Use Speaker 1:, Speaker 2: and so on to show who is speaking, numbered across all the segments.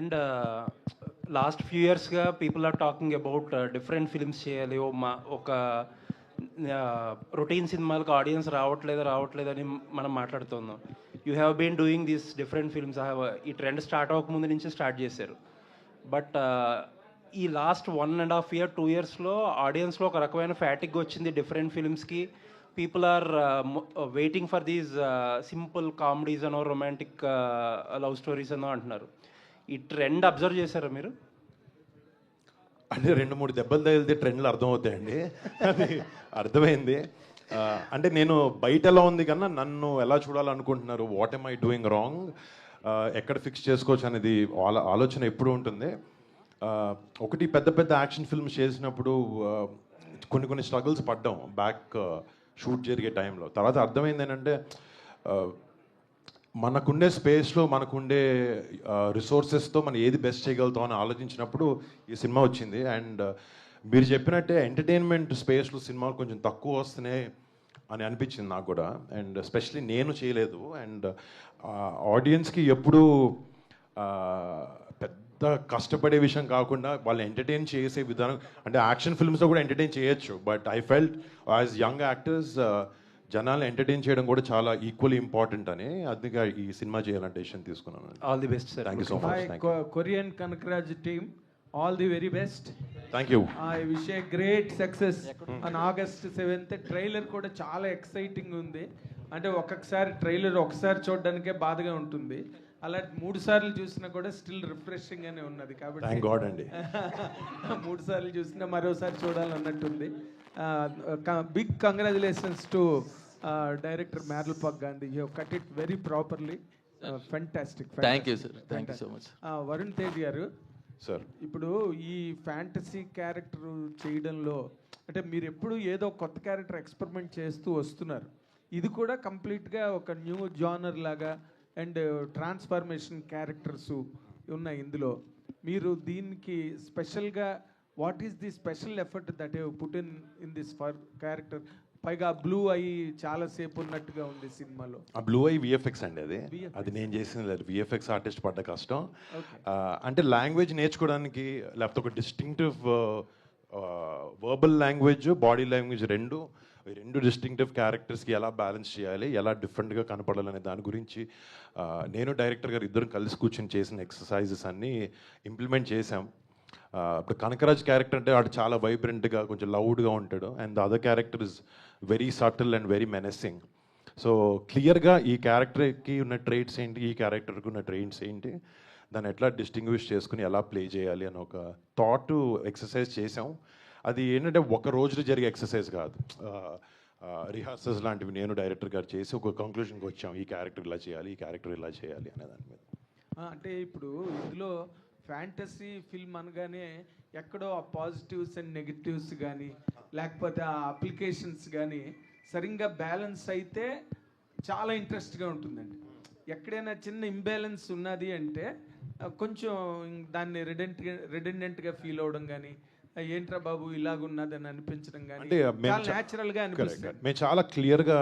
Speaker 1: And last few ఇయర్స్గా people are talking about different films చేయాలి. ఒక రొటీన్ సినిమాలకు ఆడియన్స్ రావట్లేదని మనం మాట్లాడుతున్నాం. You have been doing these different films. ఈ ట్రెండ్ స్టార్ట్ అవ్వకముందు నుంచి స్టార్ట్ చేశారు. బట్ ఈ లాస్ట్ 1.5 year 2 yearsలో ఆడియన్స్లో ఒక రకమైన ఫ్యాటిక్ వచ్చింది డిఫరెంట్ ఫిల్మ్స్కి. People are waiting for these simple comedies అనో రొమాంటిక్ లవ్ స్టోరీస్ అనో అంటున్నారు. ఈ ట్రెండ్ అబ్జర్వ్ చేశారా మీరు?
Speaker 2: అంటే 2-3 దెబ్బలు తగిలితే ట్రెండ్లు అర్థమవుతాయండి. అది అర్థమైంది. అంటే నేను బయట ఎలా ఉంది కన్నా నన్ను ఎలా చూడాలనుకుంటున్నారు, what am I doing wrong, ఎక్కడ ఫిక్స్ చేసుకోవచ్చు అనేది ఆలోచన ఎప్పుడు ఉంటుంది. ఒకటి పెద్ద పెద్ద యాక్షన్ ఫిల్మ్స్ చేసినప్పుడు కొన్ని స్ట్రగుల్స్ పడ్డాం బ్యాక్ షూట్ జరిగే టైంలో. తర్వాత అర్థమైంది ఏంటంటే మనకుండే స్పేస్లో మనకుండే రిసోర్సెస్తో మనం ఏది బెస్ట్ చేయగలుగుతాం అని ఆలోచించినప్పుడు ఈ సినిమా వచ్చింది. అండ్ మీరు చెప్పినట్టే ఎంటర్టైన్మెంట్ స్పేస్లో సినిమాలు కొంచెం తక్కువ వస్తున్నాయి అని అనిపించింది నాకు కూడా. అండ్ ఎస్పెషలీ నేను చేయలేదు. అండ్ ఆడియన్స్కి ఎప్పుడూ పెద్ద కష్టపడే విషయం కాకుండా వాళ్ళు ఎంటర్టైన్ చేసే విధానం, అంటే యాక్షన్ ఫిల్మ్స్లో కూడా ఎంటర్టైన్ చేయొచ్చు. But I felt as young actors జనాలు ఎంటర్టైన్ చేయడం కూడా చాలా ఈక్వల్లీ ఇంపార్టెంట్ అని, అందుకే ఈ సినిమా చేయాలని డెసిషన్ తీసుకున్నాను.
Speaker 1: All the best sir.
Speaker 2: Thank you so much.
Speaker 3: Korean Kanakaraj team, all the very best.
Speaker 2: Thank you.
Speaker 3: I wish a great success on August 7th. Trailer కూడా చాలా ఎక్సైటింగ్ ఉంది. అంటే ఒక్కొక్కసారి ట్రైలర్ ఒకసారి చూడడానికే బాధగా ఉంటుంది, అలా 3 సార్లు చూసినా కూడా స్టిల్ రిఫ్రెషింగ్ గానే ఉన్నది. కాబట్టి
Speaker 2: థ్యాంక్ గాడ్ అండి.
Speaker 3: 3 సార్లు చూసినా మరోసారి చూడాలన్నట్టుంది. Big congratulations to director Merlapaka Gandhi. You have cut it very properly. Fantastic.
Speaker 4: Thank you sir, thank you so much.
Speaker 3: Varun Tej garu,
Speaker 2: sir
Speaker 3: ఇప్పుడు ఈ ఫ్యాంటసీ క్యారెక్టర్ చేయడంలో అంటే మీరు ఎప్పుడు ఏదో కొత్త క్యారెక్టర్ ఎక్స్పెరిమెంట్ చేస్తూ వస్తున్నారు. ఇది కూడా కంప్లీట్గా ఒక న్యూ జానర్ లాగా అండ్ ట్రాన్స్ఫర్మేషన్ క్యారెక్టర్స్ ఉన్నాయి ఇందులో. మీరు దీనికి స్పెషల్గా what is the special effort that you put in this for character? పైగా బ్లూ అయ్యి చాలాసేపు ఉన్నట్టుగా ఉంది సినిమాలో.
Speaker 2: ఆ బ్లూ ఐ విఎఫ్ఎక్స్ అండి. అది నేను చేసింది లేదు. విఎఫ్ఎక్స్ ఆర్టిస్ట్ పడ్డ కష్టం. అంటే లాంగ్వేజ్ నేర్చుకోవడానికి, లేకపోతే ఒక distinctive verbal language, body language రెండు డిస్టింక్టివ్ క్యారెక్టర్స్కి ఎలా బ్యాలెన్స్ చేయాలి, ఎలా డిఫరెంట్గా కనపడాలనే దాని గురించి నేను డైరెక్టర్ గారు ఇద్దరం కలిసి కూర్చొని చేసిన ఎక్సర్సైజెస్ అన్నీ ఇంప్లిమెంట్ చేశాం. ఇప్పుడు కనకరాజ్ క్యారెక్టర్ అంటే వాడు చాలా వైబ్రెంట్గా కొంచెం లౌడ్గా ఉంటాడు. And the other character is very subtle and very menacing. So క్లియర్గా ఈ క్యారెక్టర్కి ఉన్న ట్రైట్స్ ఏంటి, ఈ క్యారెక్టర్కి ఉన్న ట్రైట్స్ ఏంటి, దాన్ని ఎట్లా డిస్టింగ్విష్ చేసుకుని ఎలా ప్లే చేయాలి అని ఒక థాట్ ఎక్సర్సైజ్ చేసాం. అది ఏంటంటే ఒక రోజులో జరిగే ఎక్సర్సైజ్ కాదు, రిహార్సల్స్ లాంటివి నేను డైరెక్టర్ గారు చేసి ఒక కంక్లూషన్కి వచ్చాం, ఈ క్యారెక్టర్ ఇలా చేయాలి, ఈ క్యారెక్టర్ ఇలా చేయాలి అనే దాని మీద.
Speaker 3: అంటే ఇప్పుడు ఇందులో ఫ్యాంటసీ ఫిల్మ్ అనగానే ఎక్కడో ఆ పాజిటివ్స్ అండ్ నెగిటివ్స్ కానీ లేకపోతే ఆ అప్లికేషన్స్ కానీ సరిగ్గా బ్యాలెన్స్ అయితే చాలా ఇంట్రెస్ట్గా ఉంటుందండి. ఎక్కడైనా చిన్న ఇంబ్యాలెన్స్ ఉన్నది అంటే కొంచెం దాన్ని రిడెండెంట్గా ఫీల్ అవడం కానీ, ఏంట్రా బాబు ఇలాగున్నది అని అనిపించడం కానీ చాలా న్యాచురల్గా అనిపిస్తుంది.
Speaker 2: మేము చాలా క్లియర్గా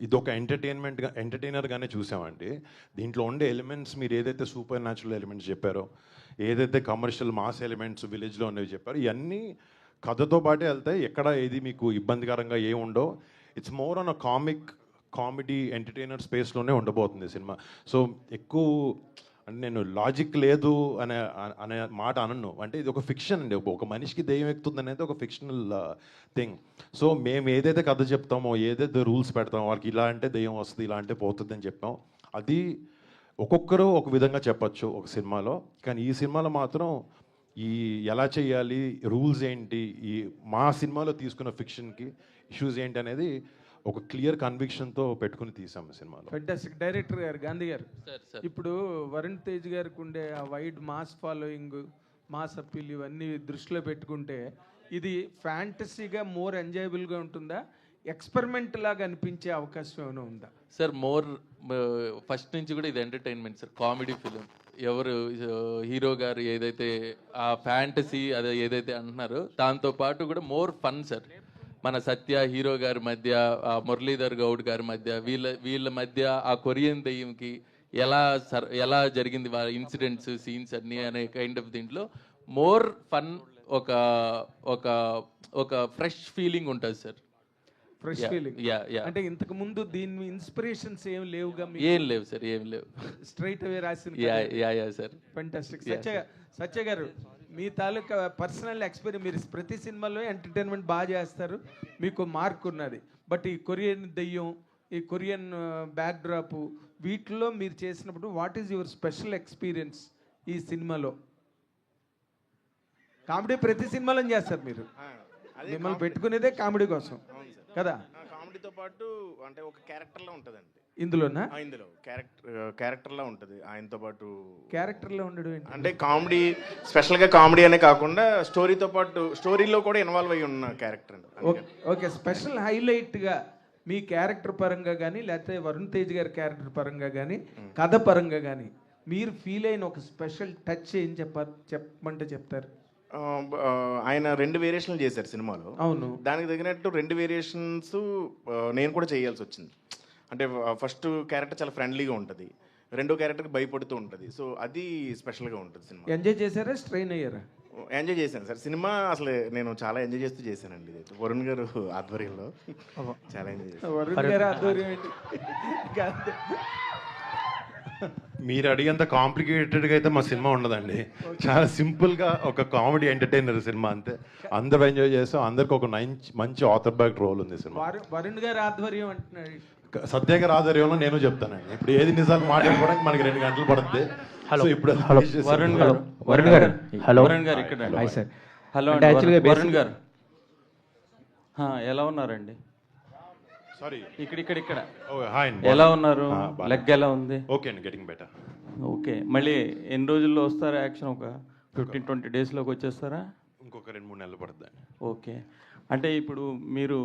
Speaker 2: ఇది ఒక ఎంటర్టైనర్గానే చూసామండి. దీంట్లో ఉండే ఎలిమెంట్స్ మీరు ఏదైతే సూపర్ న్యాచురల్ ఎలిమెంట్స్ చెప్పారో, ఏదైతే కమర్షియల్ మాస్ ఎలిమెంట్స్ విలేజ్లో ఉన్నవి చెప్పారో, ఇవన్నీ కథతో పాటే వెళ్తాయి. ఎక్కడ ఏది మీకు ఇబ్బందికరంగా ఏముండో, it's more on a comedy entertainer స్పేస్లోనే ఉండబోతుంది సినిమా. సో ఎక్కువ అంటే నేను లాజిక్ లేదు అనే మాట అనను. అంటే ఇది ఒక ఫిక్షన్ అండి. ఒక మనిషికి దెయ్యం ఎక్కుతుంది అనేది ఒక ఫిక్షనల్ థింగ్. సో మేము ఏదైతే కథ చెప్తామో, ఏదైతే రూల్స్ పెడతామో, వాళ్ళకి ఇలా అంటే దెయ్యం వస్తుంది, ఇలా అంటే పోతుంది అని చెప్పాం. అది ఒక్కొక్కరు ఒక విధంగా చెప్పచ్చు ఒక సినిమాలో. కానీ ఈ సినిమాలో మాత్రం ఈ ఎలా చేయాలి, రూల్స్ ఏంటి, ఈ మా సినిమాలో తీసుకున్న ఫిక్షన్కి ఇష్యూస్ ఏంటి అనేది ఒక క్లియర్ కన్విక్షన్తో పెట్టుకుని తీసాం సినిమాలో.
Speaker 3: ఫెంటాస్టిక్. డైరెక్టర్ గారు గాంధీ గారు, ఇప్పుడు వరుణ్ తేజ్ గారికి ఉండే ఆ wide mass following, mass appeal ఇవన్నీ దృష్టిలో పెట్టుకుంటే ఇది ఫ్యాంటసీగా మోర్ ఎంజాయబుల్గా ఉంటుందా, ఎక్స్పెరిమెంట్ లాగా అనిపించే అవకాశం ఏమైనా ఉందా?
Speaker 4: సార్ మోర్ ఫస్ట్ నుంచి కూడా ఇది ఎంటర్టైన్మెంట్ సార్, కామెడీ ఫిలిం. ఎవరు హీరో గారు ఏదైతే ఆ ఫ్యాంటసీ అది ఏదైతే అంటున్నారో దాంతో పాటు కూడా మోర్ ఫన్ సార్. మన సత్య హీరో గారి మధ్య, మురళీధర్ గౌడ్ గారి మధ్య, వీళ్ళ మధ్య ఆ కొరియన్ దెయ్యంకి ఎలా జరిగింది వాళ్ళ ఇన్సిడెంట్స్ సీన్స్ అన్నీ అనే కైండ్ ఆఫ్ దీంట్లో మోర్ ఫన్, ఒక ఒక ఒక ఫ్రెష్ ఫీలింగ్ ఉంటుంది సార్.
Speaker 3: Fresh feeling. అంటే ఇంతకు ముందు దీని ఇన్స్పిరేషన్స్ ఏం లేవుగా?
Speaker 4: ఏం లేవు సార్, ఏం లేవు.
Speaker 3: స్ట్రైట్ అవే రాసిన.
Speaker 4: Yeah sir.
Speaker 3: ఫెంటాస్టిక్. సత్య గారు, మీ తాలూకా పర్సనల్ ఎక్స్పీరియన్స్, మీరు ప్రతి సినిమాలో ఎంటర్టైన్మెంట్ బాగా చేస్తారు, మీకు మార్క్ ఉన్నది. బట్ ఈ కొరియన్ దెయ్యం, ఈ కొరియన్ బ్యాక్ డ్రాప్, వీటిలో మీరు చేసినప్పుడు what is your special experience ఈ సినిమాలో? కామెడీ ప్రతి సినిమాలో చేస్తారు మీరు, మిమ్మల్ని పెట్టుకునేదే కామెడీ కోసం కదా?
Speaker 5: కామెడీతో పాటు అంటే ఒక క్యారెక్టర్లో ఉంటుందండి
Speaker 3: ఇందులోనా?
Speaker 5: ఇందులో క్యారెక్టర్లో ఉంటుంది ఆయనతో పాటు.
Speaker 3: క్యారెక్టర్లో ఉండడం ఏంటి?
Speaker 5: అంటే కామెడీ, స్పెషల్గా కామెడీ అనే కాకుండా స్టోరీతో పాటు స్టోరీలో కూడా ఇన్వాల్వ్ అయ్యి ఉన్న క్యారెక్టర్ అండి.
Speaker 3: ఓకే, స్పెషల్ హైలైట్గా మీ క్యారెక్టర్ పరంగా కానీ, లేకపోతే వరుణ్ తేజ్ గారి క్యారెక్టర్ పరంగా కానీ, కథ పరంగా కానీ మీరు ఫీల్ అయిన ఒక స్పెషల్ టచ్ ఏం చెప్పమంటే చెప్తారు?
Speaker 5: ఆయన 2 వేరియేషన్లు చేశారు సినిమాలో.
Speaker 3: అవును.
Speaker 5: దానికి తగినట్టు 2 వేరియేషన్స్ నేను కూడా చేయాల్సి వచ్చింది. అంటే ఫస్ట్ క్యారెక్టర్ చాలా ఫ్రెండ్లీగా ఉంటుంది, రెండో క్యారెక్టర్కి భయపడుతూ ఉంటుంది. సో అది స్పెషల్గా ఉంటుంది సినిమా.
Speaker 3: ఎంజాయ్ చేశారా, స్ట్రెయిన్ అయ్యారా?
Speaker 5: ఎంజాయ్ చేశాను సార్. సినిమా అసలు నేను చాలా ఎంజాయ్ చేస్తూ చేశానండి. ఇది వరుణ్ గారు ఆధ్వర్యంలో చాలా ఎంజాయ్ చేశాను.
Speaker 3: వరుణ్ గారి ఆధ్వర్యం ఏంటి?
Speaker 2: మీరు అడిగేంత కాంప్లికేటెడ్గా అయితే మా సినిమా ఉండదండి. చాలా సింపుల్గా ఒక కామెడీ ఎంటర్టైనర్ సినిమా, అంతే. అందరూ ఎంజాయ్ చేస్తాం, అందరికి ఒక మంచి ఆథర్ బ్యాక్ రోల్ ఉంది సినిమా.
Speaker 3: వరుణ్ గారి ఆధ్వర్యం అంటున్నాడు.
Speaker 2: సత్య గారి ఆధ్వర్యంలో నేను చెప్తానండి. ఇప్పుడు ఏది నిజాలు మాట్లాడుకోవడానికి మనకి 2 గంటలు పడుతుంది.
Speaker 6: హలో
Speaker 2: ఇప్పుడు
Speaker 6: వరుణ్ గారు, హలో వరుణ్ గారు ఇక్కడ. Hi sir. హలో వరుణ్ గారు, ఎలా ఉన్నారండి?
Speaker 2: సారీ,
Speaker 6: ఇక్కడ
Speaker 2: హాయ్,
Speaker 6: ఎలా ఉన్నారు? లెగ్ ఎలా ఉంది?
Speaker 2: ఓకే అండి, గెటింగ్ బెటర్.
Speaker 6: ఓకే, మళ్ళీ ఎన్ని రోజుల్లో వస్తారా యాక్షన్? ఒక 15-20 డేస్లోకి వచ్చేస్తారా?
Speaker 2: ఇంకొక 2-3 నెలలు పడుతుందండి.
Speaker 6: ఓకే, అంటే ఇప్పుడు మీరు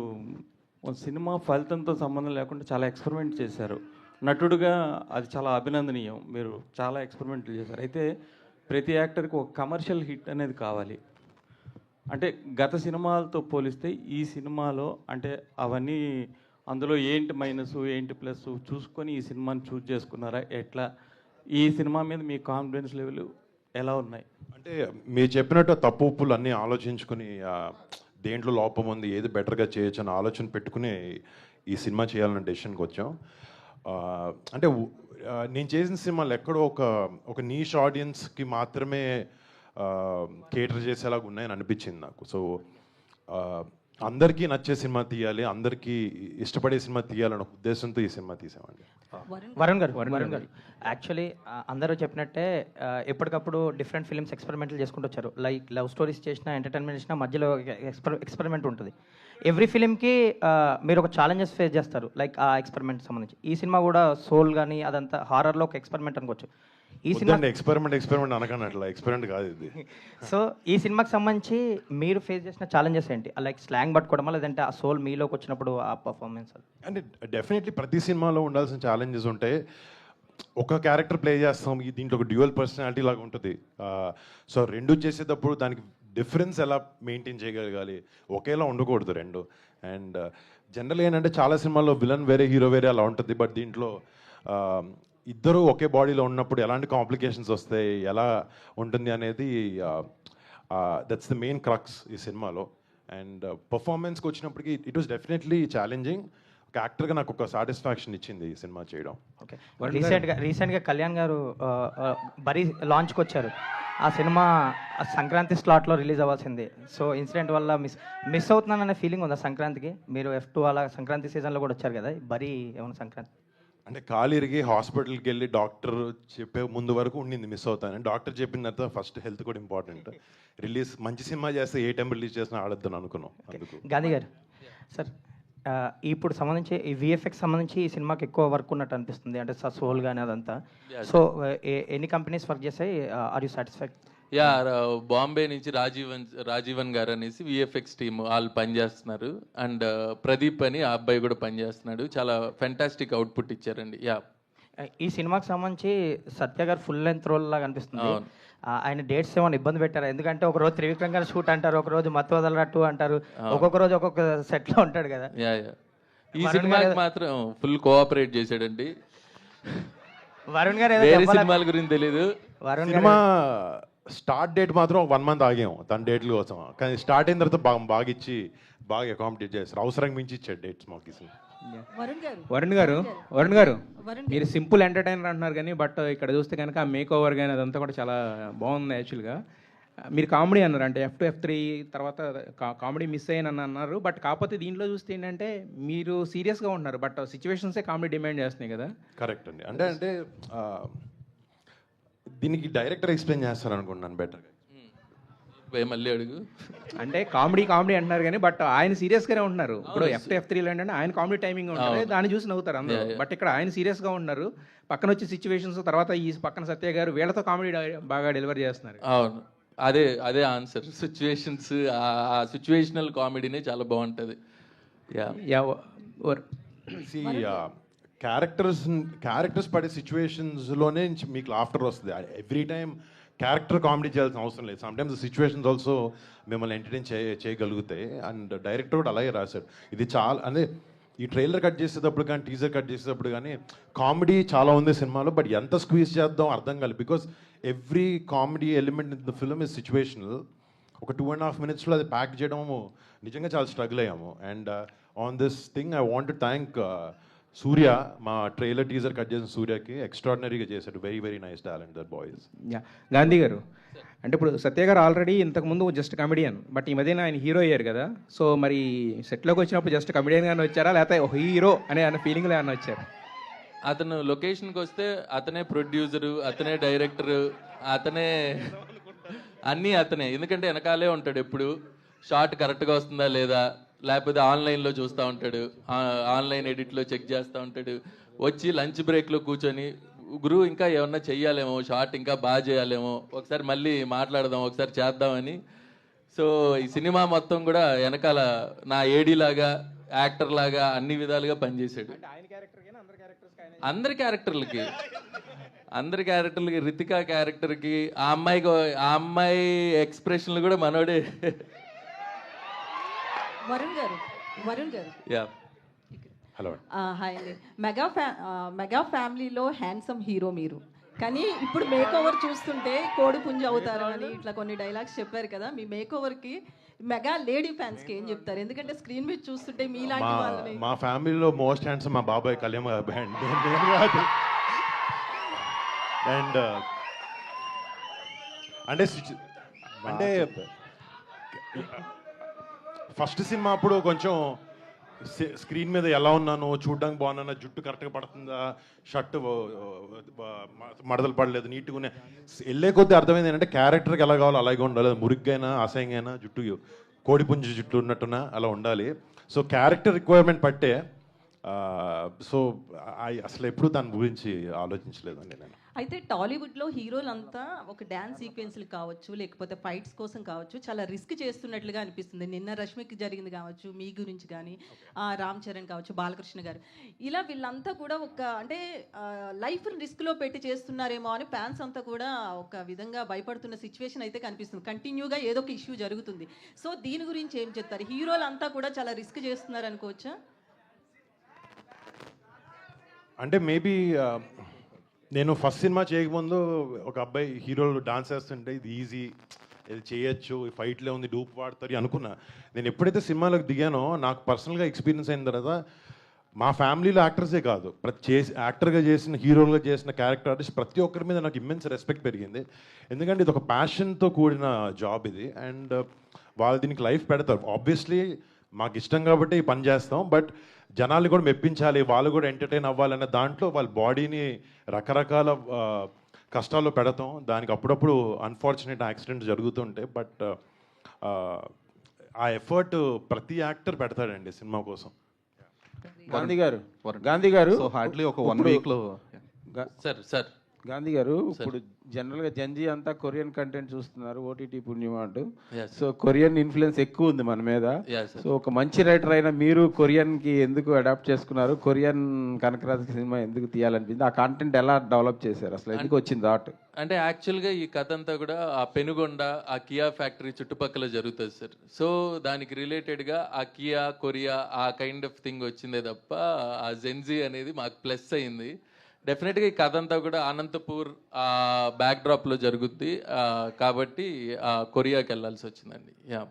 Speaker 6: సినిమా ఫలితంతో సంబంధం లేకుండా చాలా ఎక్స్పెరిమెంట్ చేశారు నటుడుగా, అది చాలా అభినందనీయం. మీరు చాలా ఎక్స్పెరిమెంట్లు చేశారు. అయితే ప్రతి యాక్టర్కి ఒక కమర్షియల్ హిట్ అనేది కావాలి. అంటే గత సినిమాలతో పోలిస్తే ఈ సినిమాలో అంటే అవన్నీ, అందులో ఏంటి మైనస్ ఏంటి ప్లస్ చూసుకొని ఈ సినిమాని చూస్ చేసుకున్నారా? ఎట్లా ఈ సినిమా మీద మీ కాన్ఫిడెన్స్ లెవెల్ ఎలా ఉన్నాయి?
Speaker 2: అంటే మీరు చెప్పినట్టు తప్పు ఉప్పులు అన్నీ ఆలోచించుకుని దేంట్లో లోపం ఉంది, ఏది బెటర్గా చేయొచ్చు అని ఆలోచన పెట్టుకుని ఈ సినిమా చేయాలన్న డెసిషన్కి వచ్చాం. అంటే నేను చేసిన సినిమాలు ఎక్కడో ఒక నీష్ ఆడియన్స్కి మాత్రమే కేటర్ చేసేలాగా ఉన్నాయని అనిపించింది నాకు. సో అందరికీ నచ్చే సినిమా తీయాలి, అందరికీ ఇష్టపడే సినిమా తీయాలన్న ఉద్దేశంతో ఈ సినిమా తీసామండి.
Speaker 7: వరుణ్ గారు యాక్చువల్లీ అందరూ చెప్పినట్టే ఎప్పటికప్పుడు డిఫరెంట్ ఫిల్మ్స్ ఎక్స్పెరిమెంట్లు చేసుకుంటూ వచ్చారు. లైక్ లవ్ స్టోరీస్ చేసినా, ఎంటర్టైన్మెంట్ చేసినా మధ్యలో ఎక్స్పెరిమెంట్ ఉంటుంది. ఎవ్రీ ఫిలింకి మీరు ఒక ఛాలెంజెస్ ఫేస్ చేస్తారు, లైక్ ఆ ఎక్స్పెరిమెంట్ సంబంధించి. ఈ సినిమా కూడా సోల్ కానీ అదంతా హారర్లో ఒక ఎక్స్పెరిమెంట్ అనుకోవచ్చు. ఈ సినిమా
Speaker 2: ఎక్స్పెరిమెంట్ అనకండి, అట్లా ఎక్స్పెరిమెంట్ కాదు ఇది.
Speaker 7: సో ఈ సినిమాకి సంబంధించి మీరు ఫేస్ చేసిన ఛాలెంజెస్ ఏంటి? లైక్ స్లాంగ్ పట్టుకోవడమా, లేదంటే ఆ సోల్ మీలోకి వచ్చినప్పుడు ఆ పర్ఫార్మెన్స్?
Speaker 2: అంటే డెఫినెట్లీ ప్రతి సినిమాలో ఉండాల్సిన ఛాలెంజెస్ ఉంటాయి. ఒక క్యారెక్టర్ ప్లే చేస్తాం, దీంట్లో ఒక డ్యూయల్ పర్సనాలిటీ లాగా ఉంటుంది. సో 2 చేసేటప్పుడు దానికి డిఫరెన్స్ ఎలా మెయింటైన్ చేయగలగాలి, ఒకేలా ఉండకూడదు 2. అండ్ జనరల్ ఏంటంటే చాలా సినిమాల్లో విలన్ వేరే, హీరో వేరే అలా ఉంటుంది. బట్ దీంట్లో ఇద్దరు ఒకే బాడీలో ఉన్నప్పుడు ఎలాంటి కాంప్లికేషన్స్ వస్తాయి, ఎలా ఉంటుంది అనేది దట్స్ ద మెయిన్ క్రక్స్ ఈ సినిమాలో. అండ్ పర్ఫార్మెన్స్కి వచ్చినప్పటికీ ఇట్ వాస్ డెఫినెట్లీ ఛాలెంజింగ్. ఒక యాక్టర్గా నాకు ఒక సాటిస్ఫాక్షన్ ఇచ్చింది ఈ సినిమా చేయడం.
Speaker 7: ఓకే, రీసెంట్గా కళ్యాణ్ గారు బరీ లాంచ్కి వచ్చారు. ఆ సినిమా సంక్రాంతి స్లాట్లో రిలీజ్ అవ్వాల్సింది. సో ఇన్సిడెంట్ వల్ల మిస్ అవుతున్నాననే ఫీలింగ్ ఉందా సంక్రాంతికి? మీరు F2 అలా సంక్రాంతి సీజన్లో కూడా వచ్చారు కదా, బరీ ఏమన్నా సంక్రాంతి?
Speaker 2: అంటే కాలిరిగి హాస్పిటల్కి వెళ్ళి డాక్టర్ చెప్పే ముందు వరకు ఉండింది మిస్ అవుతాను. డాక్టర్ చెప్పిన తర్వాత ఫస్ట్ హెల్త్ కూడా ఇంపార్టెంట్. రిలీజ్ మంచి సినిమా చేస్తే ఏ టైం రిలీజ్ చేసినా ఆడొద్దని అనుకున్నాం. అందుకు
Speaker 7: గాంధీ గారు సార్, ఇప్పుడు సంబంధించి ఈ VFX సంబంధించి ఈ సినిమాకి ఎక్కువ వర్క్ ఉన్నట్టు అనిపిస్తుంది, అంటే సోల్ కానీ అదంతా. సో ఎన్ని కంపెనీస్ వర్క్ చేస్తాయి? Are you satisfied?
Speaker 4: Yeah, Bombay నుంచి రాజీవన్ గారు అనేసి VFX టీమ్ వాళ్ళు పనిచేస్తున్నారు. అండ్ ప్రదీప్ అని ఆ అబ్బాయి కూడా పనిచేస్తున్నాడు. చాలా ఫెంటాస్టిక్ అవుట్పుట్ ఇచ్చారండి. యా,
Speaker 7: ఈ సినిమాకి సంబంధించి సత్య గారు ఫుల్ లెంత్ రోల్ లాగా అనిపిస్తుంది. ఆయన డేట్స్ ఏమైనా ఇబ్బంది పెట్టారా? ఎందుకంటే ఒక రోజు త్రివిక్రమ్ గారు షూట్ అంటారు, ఒక రోజు మత్తు వదలనట్టు అంటారు, ఒక్కొక్క రోజు ఒక్కొక్క సెట్లో ఉంటాడు కదా.
Speaker 4: యా, ఈ సినిమాకి మాత్రం ఫుల్ కోఆపరేట్ చేశాడండి.
Speaker 7: వరుణ్ గారు ఏదో
Speaker 4: వేరే
Speaker 7: చెప్పాలి.
Speaker 4: సినిమాల గురించి తెలీదు.
Speaker 7: వరుణ్ గారు
Speaker 2: సినిమా స్టార్ట్ డేట్ మాత్రం 1 month ఆగాం తన డేట్ల కోసం, కానీ స్టార్ట్ అయిన తర్వాత బాగా ఇచ్చి బాగా అకామిడేట్ చేస్తారు, అవసరం మించి ఇచ్చాడు డేట్స్ మాకు ఈ సినిమా.
Speaker 8: వరుణ్ గారు మీరు సింపుల్ ఎంటర్టైనర్ అంటున్నారు కానీ బట్ ఇక్కడ చూస్తే కనుక ఆ మేక్ ఓవర్ కానీ అదంతా కూడా చాలా బాగుంది యాక్చువల్గా. మీరు కామెడీ అన్నారు, అంటే F2 F3 తర్వాత కామెడీ మిస్ అయ్యానని అన్నారు. బట్ కాకపోతే దీంట్లో చూస్తే ఏంటంటే మీరు సీరియస్గా ఉంటున్నారు, బట్ సిచ్యువేషన్సే కామెడీ డిమాండ్ చేస్తున్నాయి కదా.
Speaker 2: కరెక్ట్ అండి. అంటే దీనికి డైరెక్టర్ ఎక్స్ప్లెయిన్ చేస్తారు అనుకుంటున్నాను బెటర్గా.
Speaker 4: మళ్ళీ అడుగు.
Speaker 8: అంటే కామెడీ అంటున్నారు కానీ బట్ ఆయన సీరియస్గానే ఉంటున్నారు. ఇప్పుడు F2 F3 ఏంటంటే ఆయన కామెడీ టైమింగ్ ఉంటుంది, దాన్ని చూసి నవ్వుతారు అందరూ. బట్ ఇక్కడ ఆయన సీరియస్గా ఉంటున్నారు, పక్కన వచ్చి సిచ్యువేషన్స్ తర్వాత ఈ పక్కన సత్య గారు వీళ్ళతో కామెడీ బాగా డెలివర్ చేస్తున్నారు.
Speaker 4: అవును, అదే ఆన్సర్. సిచ్యువేషన్స్, ఆ సిచ్యువేషనల్ కామెడీనే చాలా బాగుంటుంది.
Speaker 2: క్యారెక్టర్స్ పడే సిచ్యువేషన్స్లోనే మీకు లాఫ్టర్ వస్తుంది. ఎవ్రీ టైం క్యారెక్టర్ కామెడీ చేయాల్సిన అవసరం లేదు. సమ్టైమ్స్ సిచ్యువేషన్స్ ఆల్సో మిమ్మల్ని ఎంటర్టైన్ చేయగలుగుతాయి. అండ్ డైరెక్టర్ కూడా అలాగే రాశాడు. ఇది చాలా అంటే ఈ ట్రైలర్ కట్ చేసేటప్పుడు కానీ టీజర్ కట్ చేసేటప్పుడు కానీ కామెడీ చాలా ఉంది సినిమాలో, బట్ ఎంత స్క్వీజ్ చేద్దాం అర్థం కాలేదు. Because every comedy element in the film is situational. ఒక 2.5 minutesలో అది ప్యాక్ చేయడం నిజంగా చాలా స్ట్రగుల్ అయ్యాము. And on this thing I want to thank Surya, మా ట్రైలర్ టీజర్ కట్ చేసిన సూర్యకి ఎక్స్ట్రాడినరీగా చేశాడు. Very very nice talent that boys.
Speaker 8: Gandhi garu, అంటే ఇప్పుడు సత్య గారు ఆల్రెడీ ఇంతకుముందు జస్ట్ కమెడియన్, బట్ ఈ మధ్యన ఆయన హీరో అయ్యారు కదా. సో మరి సెట్లోకి వచ్చినప్పుడు జస్ట్ కమెడియన్ గానే వచ్చారా, లేకపోతే హీరో అనే ఫీలింగ్లో ఏమైనా వచ్చారు?
Speaker 4: అతను లొకేషన్కి వస్తే అతనే ప్రొడ్యూసరు, అతనే డైరెక్టరు, అతనే అన్నీ అతనే. ఎందుకంటే వెనకాలే ఉంటాడు ఎప్పుడు. షార్ట్ కరెక్ట్గా వస్తుందా లేదా, లేకపోతే ఆన్లైన్లో చూస్తూ ఉంటాడు, ఆన్లైన్ ఎడిట్లో చెక్ చేస్తూ ఉంటాడు. వచ్చి లంచ్ బ్రేక్లో కూర్చొని గురువు ఇంకా ఏమన్నా చెయ్యాలేమో, షార్ట్ ఇంకా బాగా చేయాలేమో, ఒకసారి మళ్ళీ మాట్లాడదాం, ఒకసారి చేద్దామని. సో ఈ సినిమా మొత్తం కూడా వెనకాల నా ఏడీ లాగా, యాక్టర్ లాగా అన్ని విధాలుగా పనిచేశాడు. అందరి క్యారెక్టర్లకి రితికా క్యారెక్టర్కి, ఆ అమ్మాయి ఎక్స్ప్రెషన్లు కూడా మనోడే.
Speaker 9: వరుణ్ గారు
Speaker 4: యా,
Speaker 2: హలో.
Speaker 9: హాయ్ అండి. మెగా ఫ్యామిలీలో హ్యాండ్సమ్ హీరో మీరు, కానీ ఇప్పుడు మేక్ ఓవర్ చూస్తుంటే కోడి పుంజ అవుతారు అని ఇట్లా కొన్ని డైలాగ్స్ చెప్పారు కదా. మీ మేక్ ఓవర్కి మెగా లేడీ ఫ్యాన్స్కి ఏం చెప్తారు? ఎందుకంటే స్క్రీన్ మీద చూస్తుంటే మీలాంటి వాళ్ళని.
Speaker 2: మా ఫ్యామిలీలో మోస్ట్ హ్యాండ్సమ్ మా బాబాయ్ కళ్యాణ్ బ్యాండ్. అండ్ అంటే ఫస్ట్ సినిమా అప్పుడు కొంచెం స్క్రీన్ మీద ఎలా ఉన్నాను, చూడడానికి బాగున్నా, జుట్టు కరెక్ట్గా పడుతుందా, షర్ట్ మడతలు పడలేదు, నీట్గా ఉన్నాయి. వెళ్ళే కొద్దీ అర్థమైంది ఏంటంటే క్యారెక్టర్కి ఎలా కావాలో అలాగే ఉండాలి. మురిగ్గైనా అసహ్యంగా జుట్టు కోడిపుంజు జుట్టు ఉన్నట్టున్నా అలా ఉండాలి. సో క్యారెక్టర్ రిక్వైర్మెంట్ పట్టే. సో అసలు ఎప్పుడు దాని గురించి ఆలోచించలేదండి నేను.
Speaker 9: అయితే టాలీవుడ్లో హీరోలంతా ఒక డ్యాన్స్ సీక్వెన్స్లు కావచ్చు, లేకపోతే ఫైట్స్ కోసం కావచ్చు, చాలా రిస్క్ చేస్తున్నట్లుగా అనిపిస్తుంది. నిన్న రష్మికి జరిగింది కావచ్చు, మీ గురించి కానీ రామ్ చరణ్ కావచ్చు, బాలకృష్ణ గారు, ఇలా వీళ్ళంతా కూడా ఒక అంటే లైఫ్ని రిస్క్లో పెట్టి చేస్తున్నారేమో అని ఫ్యాన్స్ అంతా కూడా ఒక విధంగా భయపడుతున్న సిచ్యువేషన్ అయితే కనిపిస్తుంది. కంటిన్యూగా ఏదో ఒక ఇష్యూ జరుగుతుంది. సో దీని గురించి ఏం చెప్తారు? హీరోలంతా కూడా చాలా రిస్క్ చేస్తున్నారు అనుకోవచ్చా?
Speaker 2: అంటే మేబీ నేను ఫస్ట్ సినిమా చేయకముందు ఒక అబ్బాయి హీరోలు డాన్స్ చేస్తుంటే ఇది ఈజీ, ఇది చేయొచ్చు, ఫైట్లో ఉంది, డూప్ వాడతారు అనుకున్నా. నేను ఎప్పుడైతే సినిమాలోకి దిగానో నాకు పర్సనల్గా ఎక్స్పీరియన్స్ అయిన తర్వాత మా ఫ్యామిలీలో యాక్టర్సే కాదు, యాక్టర్గా చేసిన, హీరోలుగా చేసిన క్యారెక్టర్ ఆర్టిస్ట్ ప్రతి ఒక్కరి మీద నాకు ఇమ్మెన్స్ రెస్పెక్ట్ పెరిగింది. ఎందుకంటే ఇది ఒక ప్యాషన్తో కూడిన జాబ్ ఇది. అండ్ వాళ్ళు దీనికి లైఫ్ పెడతారు. ఆబ్వియస్లీ మాకు ఇష్టం కాబట్టి ఈ పని చేస్తాం, బట్ జనాల్ని కూడా మెప్పించాలి, వాళ్ళు కూడా ఎంటర్టైన్ అవ్వాలనే దాంట్లో వాళ్ళ బాడీని రకరకాల కష్టాల్లో పెడతాం. దానికి అప్పుడప్పుడు అన్ఫార్చునేట్ యాక్సిడెంట్స్ జరుగుతుంటాయి, బట్ ఆ ఎఫర్ట్ ప్రతి యాక్టర్ పెడతాడండి సినిమా కోసం.
Speaker 8: గాంధీ గారు
Speaker 10: హార్డ్లీ ఒక 1 weekలో
Speaker 4: సార్
Speaker 8: గాంధీ గారు ఇప్పుడు జనరల్గా జంజీ అంతా కొరియన్ కంటెంట్ చూస్తున్నారు, ఓటీటీ పుణ్యమా అంటూ. సో కొరియన్ ఇన్ఫ్లుయెన్స్ ఎక్కువ ఉంది మన మీద. సో ఒక మంచి రైటర్ అయినా మీరు కొరియన్కి ఎందుకు అడాప్ట్ చేసుకున్నారు? కొరియన్ కనకరాజ్ సినిమా ఎందుకు తీయాలనిపించింది? ఆ కంటెంట్ ఎలా డెవలప్ చేశారు? అసలు ఎందుకు వచ్చింది థాట్?
Speaker 4: అంటే యాక్చువల్గా ఈ కథ అంతా కూడా ఆ పెనుగొండ, ఆ కియా ఫ్యాక్టరీ చుట్టుపక్కల జరుగుతుంది సార్. సో దానికి రిలేటెడ్గా ఆ కియా, కొరియా ఆ కైండ్ ఆఫ్ థింగ్ వచ్చిందే తప్ప ఆ జెన్జీ అనేది మాకు ప్లస్ అయింది. డెఫినెట్గా ఈ కథ అంతా కూడా అనంతపూర్ బ్యాక్డ్రాప్లో జరుగుద్ది. కాబట్టి కొరియాకి వెళ్ళాల్సి వచ్చిందండి. యా,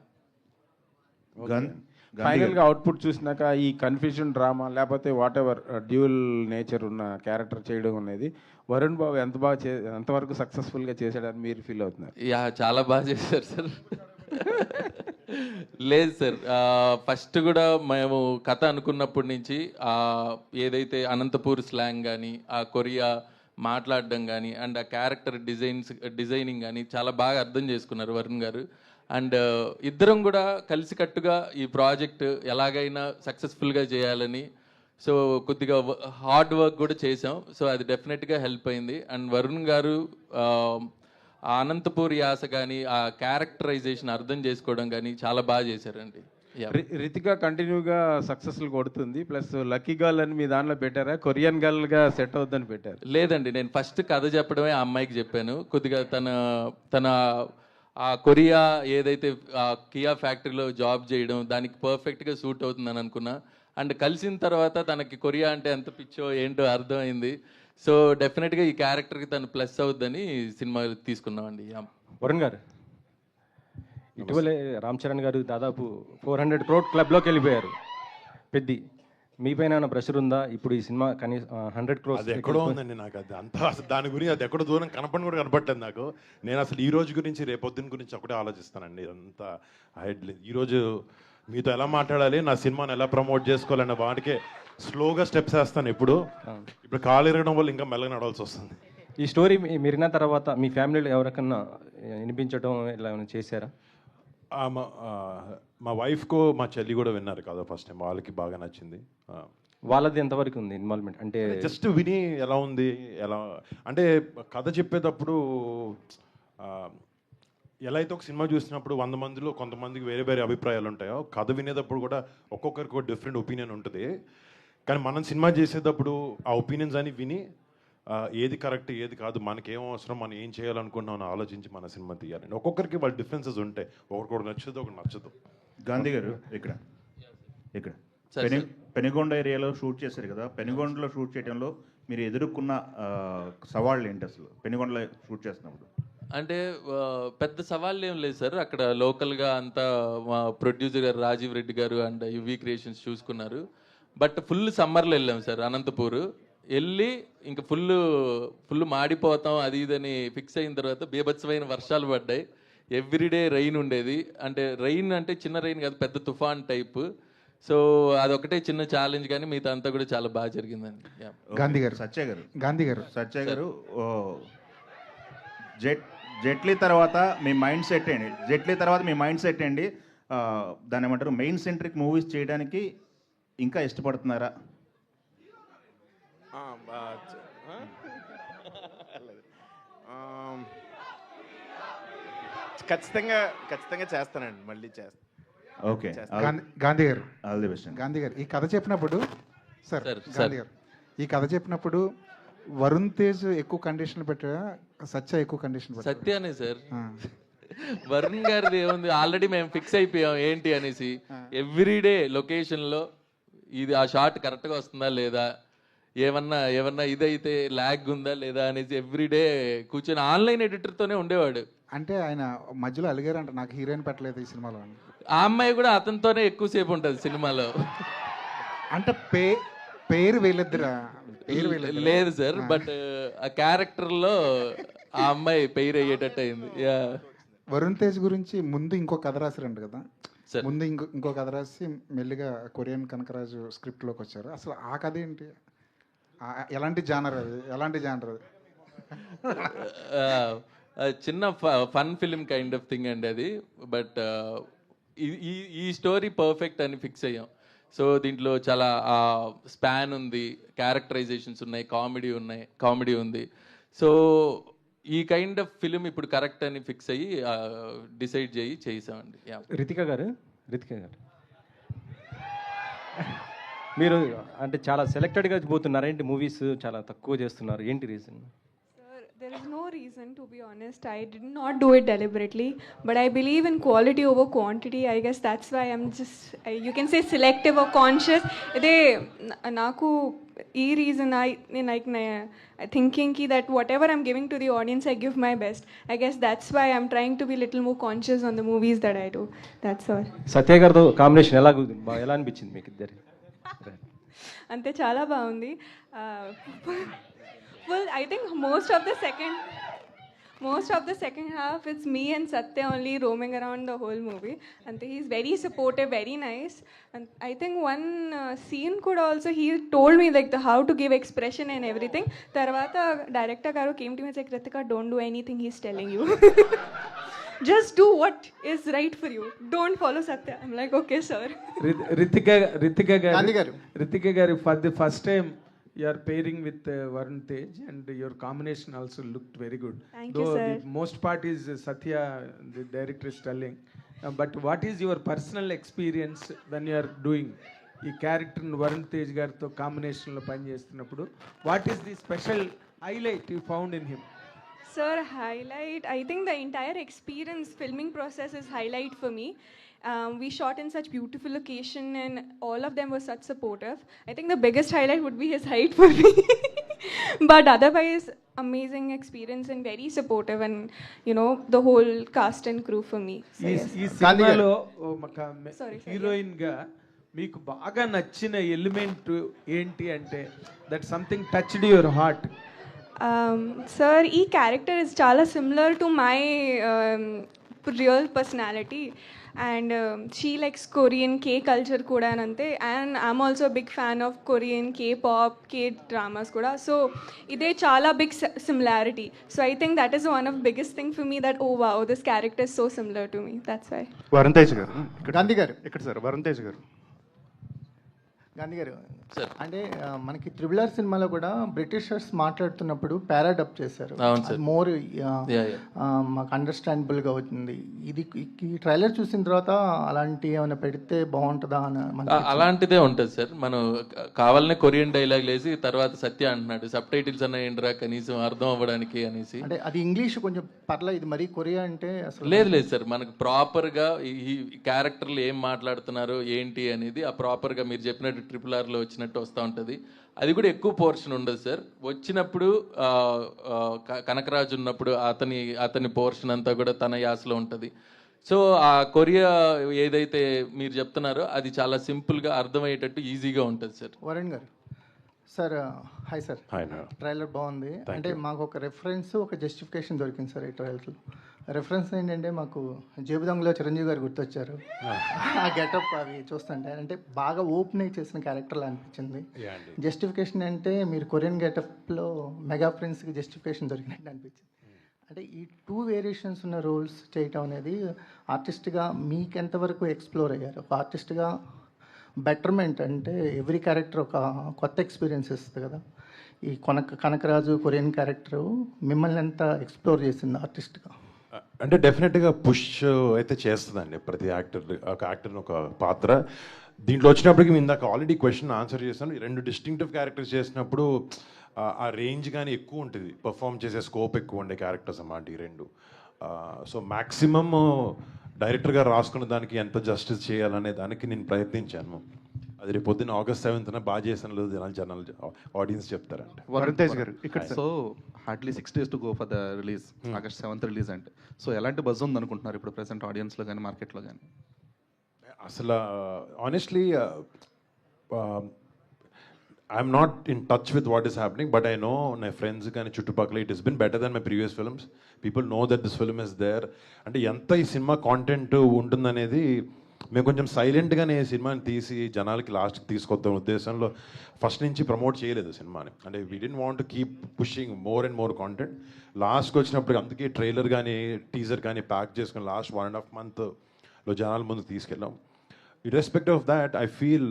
Speaker 10: ఫైనల్గా అవుట్పుట్ చూసినాక ఈ కన్ఫ్యూజన్ డ్రామా లేకపోతే వాట్ ఎవర్ డ్యూయల్ నేచర్ ఉన్న క్యారెక్టర్ చేయడం అనేది వరుణ్ బాబు ఎంతవరకు సక్సెస్ఫుల్గా చేశాడని మీరు ఫీల్ అవుతున్నారు?
Speaker 4: యా, చాలా బాగా చేశారు సార్. లేదు సార్, ఫస్ట్ కూడా మేము కథ అనుకున్నప్పటి నుంచి ఏదైతే అనంతపూర్ స్లాంగ్ కానీ, ఆ కొరియా మాట్లాడడం కానీ, అండ్ ఆ క్యారెక్టర్ డిజైనింగ్ కానీ చాలా బాగా అర్థం చేసుకున్నారు వరుణ్ గారు. అండ్ ఇద్దరం కూడా కలిసికట్టుగా ఈ ప్రాజెక్ట్ ఎలాగైనా సక్సెస్ఫుల్గా చేయాలని సో కొద్దిగా హార్డ్ వర్క్ కూడా చేసాం. సో అది డెఫినెట్గా హెల్ప్ అయింది. అండ్ వరుణ్ గారు ఆ అనంతపూర్ యాస కానీ, ఆ క్యారెక్టరైజేషన్ అర్థం చేసుకోవడం కానీ చాలా బాగా చేశారండి.
Speaker 10: రితిక కంటిన్యూగా సక్సెస్ఫుల్ కొడుతుంది, ప్లస్ లక్కీ గర్ల్ అని మీ దాంట్లో పెట్టారా? కొరియన్ గర్ల్గా సెట్ అవుద్దని పెట్టారు?
Speaker 4: లేదండి, నేను ఫస్ట్ కథ చెప్పడమే ఆ అమ్మాయికి చెప్పాను. కొద్దిగా తన ఆ కొరియా ఏదైతే కియా ఫ్యాక్టరీలో జాబ్ చేయడం దానికి పర్ఫెక్ట్గా సూట్ అవుతుందని అనుకున్నా. అండ్ కలిసిన తర్వాత తనకి కొరియా అంటే ఎంత పిచ్చో ఏంటో అర్థమైంది. సో డెఫినెట్గా ఈ క్యారెక్టర్కి తను ప్లస్ అవుద్దని సినిమా తీసుకున్నామండి.
Speaker 11: వరుణ్ గారు, ఇటీవలే రామ్ చరణ్ గారు దాదాపు 400 crore క్లబ్లోకి వెళ్ళిపోయారు. పెద్ది మీ పైన ప్రెషర్ ఉందా ఇప్పుడు ఈ సినిమా కనీసం 100 crores?
Speaker 2: అది ఎక్కడో ఉందండి నాకు. అది అంతా అసలు దాని గురించి అది ఎక్కడో దూరం కనపడి కూడా కనపట్టలేదు నాకు. నేను అసలు ఈ రోజు గురించి రేపొద్దున గురించి ఒకటే ఆలోచిస్తానండి. అంతా ఈరోజు మీతో ఎలా మాట్లాడాలి, నా సినిమాని ఎలా ప్రమోట్ చేసుకోవాలన్న వాటికే స్లోగా స్టెప్స్ వేస్తాను. ఇప్పుడు కాలు ఎరగడం వల్ల ఇంకా మెల్లగా నడవాల్సి వస్తుంది.
Speaker 11: ఈ స్టోరీ మీరు విన్న తర్వాత మీ ఫ్యామిలీలో ఎవరికన్నా వినిపించడం ఇలా ఏమైనా చేశారా?
Speaker 2: మా వైఫ్కు మా చెల్లి కూడా విన్నారు కదా ఫస్ట్ టైం, వాళ్ళకి బాగా నచ్చింది.
Speaker 11: వాళ్ళది ఎంతవరకు ఉంది ఇన్వాల్వ్మెంట్? అంటే
Speaker 2: జస్ట్ విని ఎలా ఉంది, ఎలా అంటే కథ చెప్పేటప్పుడు ఎలా అయితే ఒక సినిమా చూసినప్పుడు 100 మందిలో కొంతమందికి వేరే వేరే అభిప్రాయాలు ఉంటాయో, కథ వినేటప్పుడు కూడా ఒక్కొక్కరికి ఒక డిఫరెంట్ ఒపీనియన్ ఉంటుంది. కానీ మనం సినిమా చేసేటప్పుడు ఆ ఒపీనియన్స్ అని విని ఏది కరెక్ట్ ఏది కాదు, మనకేం అవసరం, మనం ఏం చేయాలనుకున్నాం అని ఆలోచించి మన సినిమా తీయాలండి. ఒక్కొక్కరికి వాళ్ళ డిఫరెన్సెస్ ఉంటాయి, ఒకరికి నచ్చదు ఒకటి నచ్చదు.
Speaker 12: గాంధీ గారు, ఇక్కడ పెనుగొండ ఏరియాలో షూట్ చేశారు కదా, పెనుగొండలో షూట్ చేయడంలో మీరు ఎదుర్కొన్న సవాళ్ళు ఏంటి అసలు పెనుగొండలో షూట్ చేస్తున్నప్పుడు?
Speaker 4: అంటే పెద్ద సవాళ్ళు ఏం లేదు సార్. అక్కడ లోకల్గా అంతా మా ప్రొడ్యూసర్ గారు రాజీవ్ రెడ్డి గారు అండ్ యువి క్రియేషన్స్ చూసుకున్నారు. బట్ ఫుల్ సమ్మర్లో వెళ్ళాం సార్ అనంతపూర్. వెళ్ళి ఇంకా ఫుల్ మాడిపోతాం అది ఇదని ఫిక్స్ అయిన తర్వాత బీభత్సమైన వర్షాలు పడ్డాయి. ఎవ్రీడే రైన్ ఉండేది. అంటే రైన్ అంటే చిన్న రైన్ కాదు, పెద్ద తుఫాన్ టైప్. సో అదొకటే చిన్న ఛాలెంజ్, కానీ మిగతా అంతా కూడా చాలా బాగా జరిగిందండి.
Speaker 12: గాంధీ గారు, సత్య గారు జెట్లీ తర్వాత మీ మైండ్ సెట్ ఏంటి? దాన్ని ఏమంటారు, మెయిన్ సెంట్రిక్ మూవీస్ చేయడానికి ఇంకా ఇష్టపడుతున్నారా?
Speaker 5: ఖచ్చితంగా చేస్తానండి, మళ్ళీ చేస్తాను.
Speaker 12: ఓకే
Speaker 13: గాంధీ గారు,
Speaker 12: ఆల్ ది బెస్ట్.
Speaker 13: గాంధీ గారు, ఈ కథ చెప్పినప్పుడు గాంధీ గారు ఈ కథ చెప్పినప్పుడు వరుణ్ తేజ్ ఎక్కువ కండిషన్లు పెట్టా, సత్య ఎక్కువ కండిషన్ పెట్టా?
Speaker 4: సత్యానే సార్. వరుణ్ గారిది ఏముంది, ఆల్రెడీ మేము ఫిక్స్ అయిపోయాం ఏంటి అనేసి. ఎవ్రీడే లొకేషన్లో ఇది ఆ షాట్ కరెక్ట్గా వస్తుందా లేదా, ఏమన్నా ఇదైతే ల్యాగ్ ఉందా లేదా అనేసి ఎవ్రీడే కూర్చొని ఆన్లైన్ ఎడిటర్తోనే ఉండేవాడు.
Speaker 13: అంటే ఆయన మధ్యలో అలిగారంట, నాకు హీరోయిన్ పెట్టలేదు ఈ సినిమాలో.
Speaker 4: ఆ అమ్మాయి కూడా అతనితోనే ఎక్కువసేపు ఉంటుంది సినిమాలో.
Speaker 13: అంటే పేరు వీళ్ళిద్దరా?
Speaker 4: లేదు సార్, బట్ ఆ క్యారెక్టర్లో ఆ అమ్మాయి పేరు అయ్యేటట్టు అయింది.
Speaker 13: వరుణ్ తేజ్ గురించి ముందు ఇంకో కథ రాశారంట కదా, ముందు ఇంకో కథ రాసి మెల్లిగా కొరియన్ కనకరాజు స్క్రిప్ట్లోకి వచ్చారు. అసలు ఆ కథ ఏంటి, ఎలాంటి జానర్ అది?
Speaker 4: చిన్న fun film kind of thing అండి అది. బట్ ఈ స్టోరీ పర్ఫెక్ట్ అని ఫిక్స్ అయ్యాం. సో దీంట్లో చాలా స్పాన్ ఉంది, క్యారెక్టరైజేషన్స్ ఉన్నాయి, కామెడీ ఉంది. సో ఈ కైండ్ ఆఫ్ ఫిలిం ఇప్పుడు కరెక్ట్ అని ఫిక్స్ అయ్యి డిసైడ్ చేసామండి.
Speaker 11: రితిక గారు, మీరు అంటే చాలా సెలెక్టెడ్గా పోతున్నారు ఏంటి, మూవీస్ చాలా తక్కువ చేస్తున్నారు, ఏంటి reason?
Speaker 14: There is no reason, to be honest. I did not do it deliberately, but I believe in quality over quantity. I guess that's why I'm just, you can say, selective or conscious. Naku ఈ reason నేను like thinking కి that whatever I'm giving to the audience I give my best. I guess that's why I'm trying to be little more conscious on the movies that I do. That's all.
Speaker 11: Satya గారితో combination ఎలా అనిపించింది మీకు ఇద్దరు?
Speaker 14: అంతే, చాలా బాగుంది. Full I think most of the second half it's me and Satya only roaming around the whole movie, and he's very supportive, very nice. And I think one scene could also, he told me like how to give expression and everything. Tarvata director garu came to me and said, Ritika, don't do anything he's telling you. Just do what is right for you, don't follow Satya. I'm like, okay sir.
Speaker 3: Ritika garu for the first time you are pairing with Varun Tej, and your combination also looked very good.
Speaker 14: Thank
Speaker 3: Though
Speaker 14: you, sir.
Speaker 3: the most part is Satya, the director, is telling. But what is your personal experience when you are doing ఈ character Varun Tej గారితో కాంబినేషన్లో పనిచేస్తున్నప్పుడు? What is the special highlight you found in him?
Speaker 14: Sir, highlight, I think the entire experience, filming process is highlight for me. We shot in such beautiful location and all of them were such supportive. I think the biggest highlight would be his height for me. But otherwise, amazing experience and very supportive, and you know, the whole cast and crew for me. So, yes.
Speaker 3: ఈ సినిమాలో
Speaker 14: Sorry, sir,
Speaker 3: heroine గా మీకు బాగా నచ్చిన element ఏంటి అంటే that something touched your heart?
Speaker 14: Sir, ఈ character is చాలా similar to my real personality, and she likes Korean K culture kuda anante, and I'm also a big fan of Korean K-pop, K-dramas kuda, so ide chala big similarity. So I think that is one of the biggest thing for me, that oh wow, this character is so similar to me. That's why.
Speaker 15: Varun Tej గారు, గాంధీ గారు ఇక్కడ sir. Varun Tej గారు, గాంధీ గారు, అంటే మనకి triple సినిమాలో కూడా Britishers మాట్లాడుతున్నప్పుడు పారాడప్ చేశారు. మోర్ మాకు అండర్స్టాండబుల్ గా అవుతుంది. ఇది ఈ ట్రైలర్ చూసిన తర్వాత అలాంటి ఏమైనా పెడితే బాగుంటుందా అని
Speaker 4: అలాంటిదే ఉంటుంది సార్. మనం కావాలనే కొరియన్ డైలాగ్ లేసి తర్వాత సత్య అంటున్నాడు సబ్ టైటిల్స్ అన్న ఏంట్రా కనీసం అర్థం అవ్వడానికి అనేసి.
Speaker 15: అంటే అది ఇంగ్లీష్ కొంచెం పర్లేదు, ఇది మరీ కొరియా అంటే అసలు
Speaker 4: లేదు సార్. మనకు ప్రాపర్ గా ఈ క్యారెక్టర్లు ఏం మాట్లాడుతున్నారు ఏంటి అనేది ఆ ప్రాపర్ గా మీరు చెప్పినట్టు RRR లో వచ్చినట్టు వస్తూ ఉంటుంది. అది కూడా ఎక్కువ పోర్షన్ ఉండదు సార్. వచ్చినప్పుడు కనకరాజు ఉన్నప్పుడు అతని పోర్షన్ అంతా కూడా తన యాసలో ఉంటుంది. సో ఆ కొరియా ఏదైతే మీరు చెప్తున్నారో అది చాలా సింపుల్గా అర్థమయ్యేటట్టు ఈజీగా ఉంటుంది సార్.
Speaker 15: వరుణ్ గారు సార్, హాయ్ సార్. ట్రైలర్ బాగుంది. అంటే మాకు ఒక రెఫరెన్స్, ఒక జస్టిఫికేషన్ దొరికింది సార్ ఈ ట్రైలర్లో. రెఫరెన్స్ ఏంటంటే మాకు జేబు దొంగలో చిరంజీవి గారు గుర్తొచ్చారు. ఆ గెటప్ అవి చూస్తుంటే అంటే బాగా ఓపెన్ చేసిన క్యారెక్టర్లా అనిపించింది. జస్టిఫికేషన్ అంటే మీరు కొరియన్ గెటప్లో మెగా ప్రిన్స్కి జస్టిఫికేషన్ దొరికినట్టు అనిపించింది. అంటే ఈ 2 వేరియేషన్స్ ఉన్న రోల్స్ చేయటం అనేది ఆర్టిస్ట్గా మీకు ఎంతవరకు ఎక్స్ప్లోర్ అయ్యారు? ఒక ఆర్టిస్ట్గా బెటర్మెంట్ అంటే ఎవ్రీ క్యారెక్టర్ ఒక కొత్త ఎక్స్పీరియన్స్ ఇస్తుంది కదా. ఈ కనకరాజు కొరియన్ క్యారెక్టరు మిమ్మల్ని ఎంత ఎక్స్ప్లోర్ చేసింది ఆర్టిస్ట్గా?
Speaker 2: అంటే డెఫినెట్గా పుష్ అయితే చేస్తుందండి ప్రతి యాక్టర్ని ఒక పాత్ర. దీంట్లో వచ్చినప్పటికీ మీ ఇందాక ఆల్రెడీ క్వశ్చన్ ఆన్సర్ చేశాను. 2 డిస్టింక్టివ్ క్యారెక్టర్స్ చేసినప్పుడు ఆ రేంజ్ కానీ ఎక్కువ ఉంటుంది, పర్ఫామ్ చేసే స్కోప్ ఎక్కువ ఉండే క్యారెక్టర్స్ అన్నమాట ఈ 2. సో మ్యాక్సిమమ్ డైరెక్టర్ గారు రాసుకున్న దానికి ఎంత జస్టిస్ చేయాలనే దానికి నేను ప్రయత్నించాను. అది రేపు పొద్దున్న August 7th బాగా చేసాను లేదు జనాలు ఆడియన్స్ చెప్తారంటే.
Speaker 15: వరుణ్ తేజ్ గారు ఇక్కడ.
Speaker 16: So hardly 6 days to go for the release. August 7th release అంటే సో ఎలాంటి బజ్ ఉంది అనుకుంటున్నారు ఇప్పుడు ప్రెసెంట్ ఆడియన్స్లో కానీ మార్కెట్లో కానీ?
Speaker 2: అసలు honestly I'm not in touch with what is happening, but I know my friends కానీ చుట్టుపక్కల it is been better than my previous films. People know that this film is there. అంటే ఎంత ఈ సినిమా కాంటెంట్ ఉంటుందనేది మేము కొంచెం సైలెంట్గానే సినిమాని తీసి జనాలకి లాస్ట్కి తీసుకొద్దాం ఉద్దేశంలో ఫస్ట్ నుంచి ప్రమోట్ చేయలేదు సినిమాని. అంటే we didn't want to keep pushing more and more content. లాస్ట్కి వచ్చినప్పుడు అందుకే ట్రైలర్ కానీ టీజర్ కానీ ప్యాక్ చేసుకుని లాస్ట్ 1.5 monthలో జనాల ముందు తీసుకెళ్ళాం. Irrespective of that I feel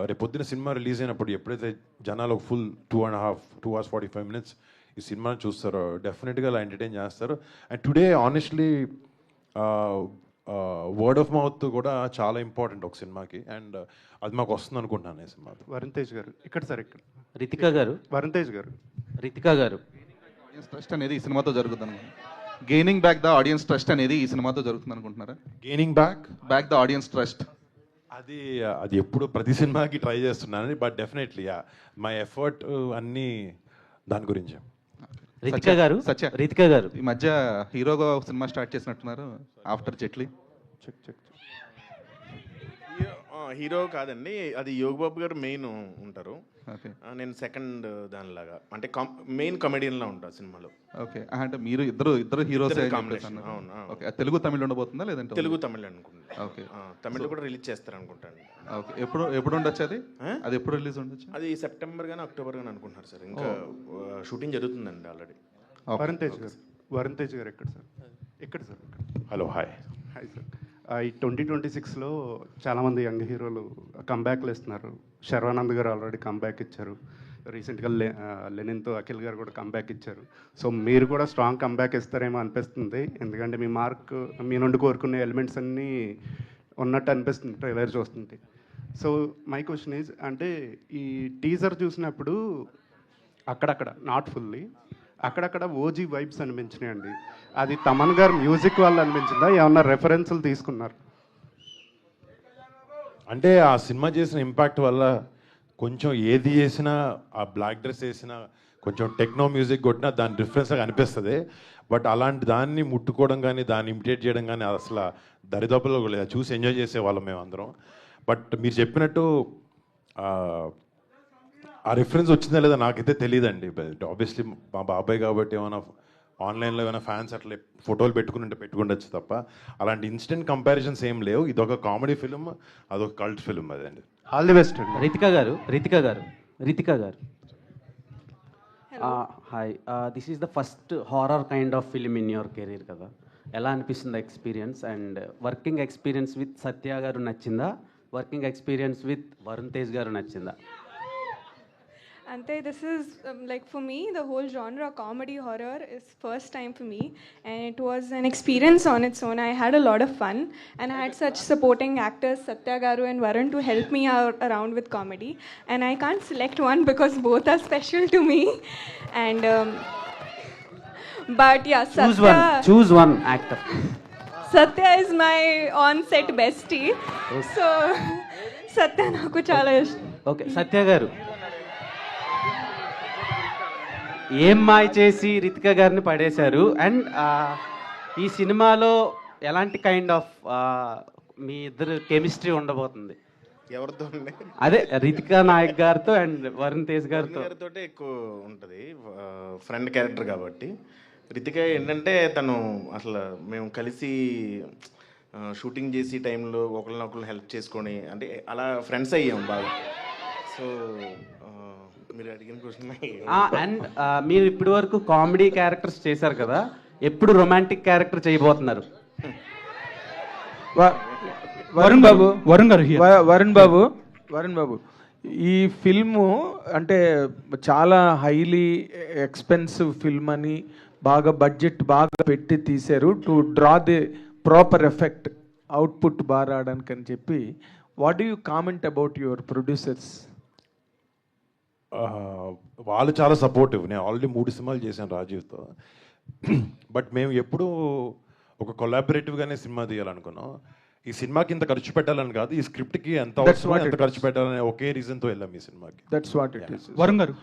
Speaker 2: రేపు పొద్దున సినిమా రిలీజ్ అయినప్పుడు ఎప్పుడైతే జనాలు ఫుల్ 2 hours 45 minutes ఈ సినిమాని చూస్తారో డెఫినెట్గా అలా ఎంటర్టైన్ చేస్తారు. And today honestly word of mouth కూడా చాలా ఇంపార్టెంట్ ఒక సినిమాకి, అండ్ అది మాకు వస్తుంది అనుకుంటున్నాను ఈ సినిమా.
Speaker 15: వరుణ్ తేజ్ గారు ఇక్కడ సార్. ఇక్కడ
Speaker 11: రితికా గారు.
Speaker 15: వరుణ్ తేజ్ గారు,
Speaker 11: రితికా గారు.
Speaker 16: ఆడియన్స్ ట్రస్ట్ అనేది ఈ సినిమాతో జరుగుతుంది అనుకుంటున్నాను. Gaining back the audience trust అనేది ఈ సినిమాతో జరుగుతుంది అనుకుంటున్నారా?
Speaker 2: Gaining back
Speaker 16: the audience trust.
Speaker 2: అది అది ఎప్పుడు ప్రతి సినిమాకి ట్రై చేస్తున్నాను, బట్ డెఫినెట్లీ మై ఎఫర్ట్ అన్నీ దాని గురించి.
Speaker 16: రితికా గారు ఈ మధ్య హీరోగా సినిమా స్టార్ట్ చేసినట్టున్నారు ఆఫ్టర్ జెట్లీ.
Speaker 5: హీరో కాదండి, అది యోగ్ బాబు గారు మెయిన్ ఉంటారు, నేను సెకండ్ దానిలాగా, అంటే మెయిన్ కమెడియన్లా ఉంటాను సినిమాలో.
Speaker 16: ఓకే, అంటే మీరు ఇద్దరు హీరోస్
Speaker 5: కాంబినేషన్. అవును.
Speaker 16: ఓకే, తెలుగు తమిళ్ ఉండబోతుందా లేదంటే?
Speaker 5: తెలుగు తమిళ్ అనుకుంటా.
Speaker 16: ఓకే,
Speaker 5: తమిళ్ కూడా రిలీజ్ చేస్తారు అనుకుంటాను.
Speaker 16: ఓకే, ఎప్పుడు ఉండొచ్చు అది ఎప్పుడు రిలీజ్ ఉండొచ్చు?
Speaker 5: అది సెప్టెంబర్ కానీ అక్టోబర్ కానీ అనుకుంటున్నారు సార్. ఇంకా షూటింగ్ జరుగుతుందండి ఆల్రెడీ.
Speaker 17: వరుణ్ తేజ్ గారు ఎక్కడ సార్? ఎక్కడ సార్?
Speaker 2: Hello, hi
Speaker 17: sir. ఈ 2026లో చాలామంది యంగ్ హీరోలు కంబ్యాక్లు ఇస్తున్నారు. శర్వానంద్ గారు ఆల్రెడీ కంబ్యాక్ ఇచ్చారు, రీసెంట్గా లెనిన్తో అఖిల్ గారు కూడా కంబ్యాక్ ఇచ్చారు. సో మీరు కూడా స్ట్రాంగ్ కంబ్యాక్ ఇస్తారేమో అనిపిస్తుంది, ఎందుకంటే మీ నుండి కోరుకునే ఎలిమెంట్స్ అన్నీ ఉన్నట్టు అనిపిస్తుంది ట్రైలర్ చూస్తుంటే. సో మై క్వశ్చన్ ఈజ్, అంటే ఈ టీజర్ చూసినప్పుడు అక్కడక్కడ, నాట్ ఫుల్లీ, అక్కడక్కడ ఓజీ వైబ్స్ అనిపించినాయండి. అది తమన్ గారు మ్యూజిక్ వల్ల అనిపించిందా, ఏమన్నా రెఫరెన్స్లు తీసుకున్నారు?
Speaker 2: అంటే ఆ సినిమా చేసిన ఇంపాక్ట్ వల్ల కొంచెం ఏది చేసినా, ఆ బ్లాక్ డ్రెస్ వేసినా, కొంచెం టెక్నో మ్యూజిక్ కొట్టినా దాని డిఫరెన్స్గా అనిపిస్తుంది. బట్ అలాంటి దాన్ని ముట్టుకోవడం కానీ, దాన్ని ఇమిటేట్ చేయడం కానీ అసలు దరిదాపులో లేదు, చూసి ఎంజాయ్ చేసేవాళ్ళం మేము అందరం. బట్ మీరు చెప్పినట్టు ఆ రిఫరెన్స్ వచ్చిందా లేదా నాకైతే తెలియదండి. ఆబ్వియస్లీ మా బాబాయ్ కాబట్టి ఏమైనా ఆన్లైన్లో ఏమైనా ఫ్యాన్స్ అట్లా ఫోటోలు పెట్టుకుండొచ్చు తప్ప అలాంటి ఇన్స్టెంట్ కంపారిజన్స్ ఏం లేవు. ఇదొక కామెడీ ఫిల్మ్, అదొక కల్ట్ ఫిల్మ్. అదండి.
Speaker 17: ఆల్ ది బెస్ట్ అండి.
Speaker 18: Ritika garu hi, this is the first horror kind of film in your career కదా, ఎలా అనిపిస్తుంది experience? And working experience with Satya garu నచ్చిందా, working experience with Varun Tej garu నచ్చిందా?
Speaker 14: Ante, this is like for me, the whole genre comedy horror is first time for me, and it was an experience on its own. I had a lot of fun, and I had such supporting actors, Satya Garu and Varun, to help me out around with comedy. And I can't select one because both are special to me. And but yeah,
Speaker 18: choose one actor.
Speaker 14: Satya is my on-set bestie, so Satya naku chala ishtam.
Speaker 18: Okay, Satya Garu. ఏం మాయ చేసి రితికా గారిని పడేశారు, and ఈ సినిమాలో ఎలాంటి kind of మీ ఇద్దరు chemistry ఉండబోతుంది?
Speaker 5: ఎవరితో?
Speaker 18: అదే రితికా నాయక్ గారితో అండ్ వరుణ్ తేజ్ గారితో
Speaker 5: ఎక్కువ ఉంటుంది, ఫ్రెండ్ క్యారెక్టర్ కాబట్టి. రితిక ఏంటంటే తను అసలు మేము కలిసి షూటింగ్ చేసి టైంలో ఒకరినొకరు హెల్ప్ చేసుకొని, అంటే అలా ఫ్రెండ్స్ అయ్యాం బాగా. సో మీరు అడిగిన క్వశ్చన్.
Speaker 18: అండ్ మీరు ఇప్పటి వరకు కామెడీ క్యారెక్టర్స్ చేశారు కదా, ఎప్పుడు రొమాంటిక్ క్యారెక్టర్ చేయబోతున్నారు?
Speaker 3: వరుణ్ బాబు ఈ ఫిల్ము అంటే చాలా హైలీ ఎక్స్పెన్సివ్ ఫిల్మ్ అని బాగా బడ్జెట్ బాగా పెట్టి తీశారు, to draw the proper effect, output బాగా రావడానికి అని చెప్పి. What do you comment about your producers?
Speaker 2: వాళ్ళు చాలా సపోర్టివ్. నేను ఆల్రెడీ 3 సినిమాలు చేశాను రాజీవ్తో, బట్ మేము ఎప్పుడూ ఒక కొలాబరేటివ్గానే సినిమా తీయాలనుకున్నాం. ఈ సినిమాకి ఇంత ఖర్చు పెట్టాలని కాదు, ఈ స్క్రిప్ట్కి ఎంత అవసరమో ఎంత ఖర్చు పెట్టాలని ఒకే రీజన్తో వెళ్ళాం ఈ సినిమాకి.
Speaker 3: That's what it is.
Speaker 17: Varun garu,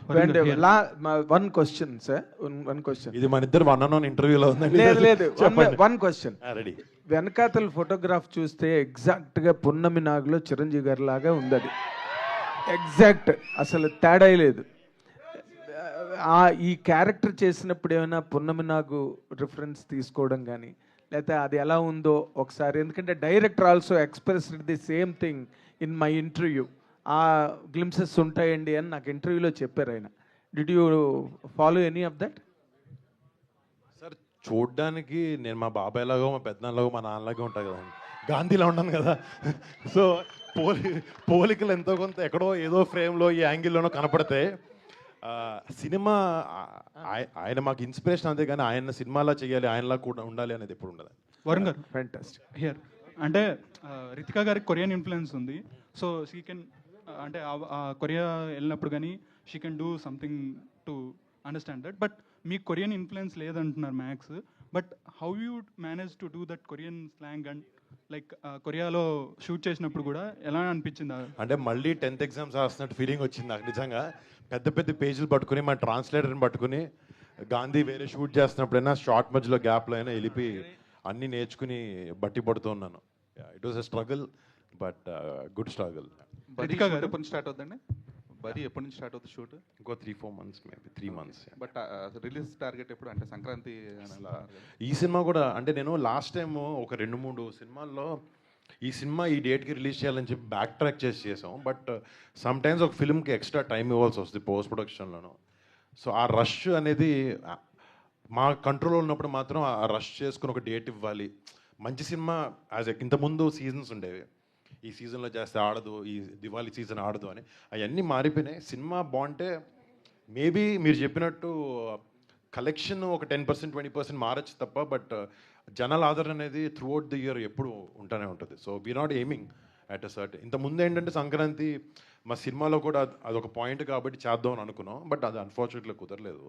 Speaker 3: one question sir, one question.
Speaker 2: ఇది మన ఇద్దరు 1-on-1 ఇంటర్వ్యూలో ఉందండి.
Speaker 3: లేదు, వన్ క్వశ్చన్.
Speaker 2: రెడీ.
Speaker 3: వెనకాతల ఫోటోగ్రాఫ్ చూస్తే ఎగ్జాక్ట్గా పున్నమి నాగులో చిరంజీవి గారి లాగా ఉంది, అది ఎగ్జాక్ట్, అసలు తేడా లేదు. ఈ క్యారెక్టర్ చేసినప్పుడు ఏమైనా పున్నమి నాగు రిఫరెన్స్ తీసుకోవడం కానీ, లేకపోతే అది ఎలా ఉందో ఒకసారి, ఎందుకంటే director also expressed the same thing in my interview, ఆ గ్లిమ్సెస్ ఉంటాయండి అని నాకు ఇంటర్వ్యూలో చెప్పారు ఆయన. Did you follow any of that?
Speaker 2: Sir చూడ్డానికి నేను మా బాబాయ్ లాగో, మా పెద్దనాన్నలాగో, మా నాన్నలాగా ఉంటాను కదండి, గాంధీలా ఉన్నాను కదా. సో పోలికలు ఎంతో కొంత ఎక్కడో ఏదో ఫ్రేమ్లో ఈ యాంగిల్లోనో కనపడితే సినిమా ఆయన మాకు ఇన్స్పిరేషన్, అంతే కానీ ఆయన సినిమాలా చేయాలి, ఆయనలా కూడా ఉండాలి అనేది ఎప్పుడు ఉండదు.
Speaker 17: వరుణ్ గారు,
Speaker 3: ఫ్యాంటాస్టిక్.
Speaker 17: హియర్ అంటే రితికా గారికి కొరియన్ ఇన్ఫ్లుయెన్స్ ఉంది, సో షీ కెన్, అంటే కొరియా వెళ్ళినప్పుడు కానీ she can do something to understand that. But మీకు కొరియన్ ఇన్ఫ్లుయెన్స్ లేదంటున్నారు max,
Speaker 19: but how you manage to do that Korean slang and like కొరియాలో షూట్ చేసినప్పుడు కూడా ఎలా అనిపించింది?
Speaker 2: అంటే మళ్ళీ 10th ఎగ్జామ్స్ రాస్తున్నట్టు ఫీలింగ్ వచ్చింది నాకు నిజంగా. పెద్ద పెద్ద పేజీలు పట్టుకుని మా ట్రాన్స్లేటర్ని పట్టుకుని గాంధీ వేరే షూట్ చేస్తున్నప్పుడైనా షార్ట్ మధ్యలో గ్యాప్లో అయినా వెళ్ళి అన్నీ నేర్చుకుని బట్టి పడుతూ ఉన్నాను. It was a struggle but good struggle.
Speaker 16: బరీ ఎప్పటి నుంచి స్టార్ట్ అవుతుందండి? బరీ ఎప్పటి నుంచి స్టార్ట్ అవుతుంది షూట్?
Speaker 2: ఇంకో 3-4 months, maybe 3 months.
Speaker 16: But release target ఎప్పుడు? అంటే సంక్రాంతి
Speaker 2: ఈ సినిమా కూడా అంటే నేను లాస్ట్ టైం ఒక 2-3 సినిమాల్లో ఈ సినిమా ఈ డేట్కి రిలీజ్ చేయాలని చెప్పి బ్యాక్ ట్రాక్ చేసాం. బట్ సమ్ టైమ్స్ ఒక ఫిల్మ్కి ఎక్స్ట్రా టైం ఇవ్వాల్సి వస్తుంది పోస్ట్ ప్రొడక్షన్లోనూ. సో ఆ రష్ అనేది మా కంట్రోల్లో ఉన్నప్పుడు మాత్రం ఆ రష్ చేసుకుని ఒక డేట్ ఇవ్వాలి. మంచి సినిమా ఇంతకుముందు సీజన్స్ ఉండేవి, ఈ సీజన్లో చేస్తే ఆడదు, ఈ దివాళీ సీజన్ ఆడదు అని. అవన్నీ మారిపోయినాయి. సినిమా బాగుంటే మేబీ మీరు చెప్పినట్టు కలెక్షన్ ఒక 10% 20% మారచ్చు తప్ప, బట్ జనాల ఆదరణ అనేది త్రూ అవుట్ ది ఇయర్ ఎప్పుడు ఉంటూనే ఉంటుంది. So we not aiming at a sort. ఇంతకుముందు ఏంటంటే సంక్రాంతి మా సినిమాలో కూడా అదొక పాయింట్ కాబట్టి చేద్దాం అని అనుకున్నాం, బట్ అది అన్ఫార్చునేట్గా కుదరలేదు.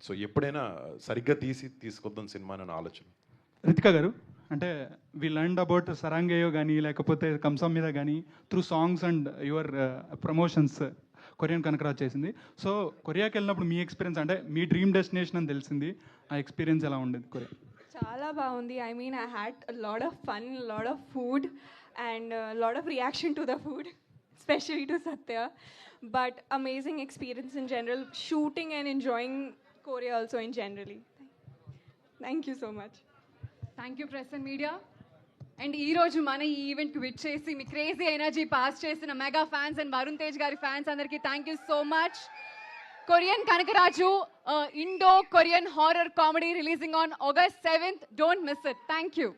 Speaker 2: సో ఎప్పుడైనా సరిగ్గా తీసుకొద్దాం సినిమా అనే ఆలోచన.
Speaker 19: రితికా గారు, అంటే వి లర్న్ అబౌట్ సరాంగేయో కానీ లేకపోతే కంసం మీద కానీ through songs and your promotions Korean Kanakaraj చేసింది. సో కొరియాకి వెళ్ళినప్పుడు మీ ఎక్స్పీరియన్స్, అంటే మీ డ్రీమ్ డెస్టినేషన్ అని తెలిసింది, ఆ ఎక్స్పీరియన్స్ ఎలా ఉండేది కొరియా?
Speaker 14: చాలా బాగుంది. I mean I had lot of fun, lot of food and lot of reaction to the food, especially to Satya, but amazing experience in general, shooting and enjoying Korea also in generally. Thank you so much.
Speaker 20: Thank you press and media. And ఈరోజు మన ఈ ఈవెంట్కి విచ్చేసి మీ crazy energy pass చేసిన mega fans and Varun Tej గారి fans అందరికీ thank you so much. Korean Kanakaraju, Indo Korean horror comedy releasing on August 7th. Don't miss it. Thank you.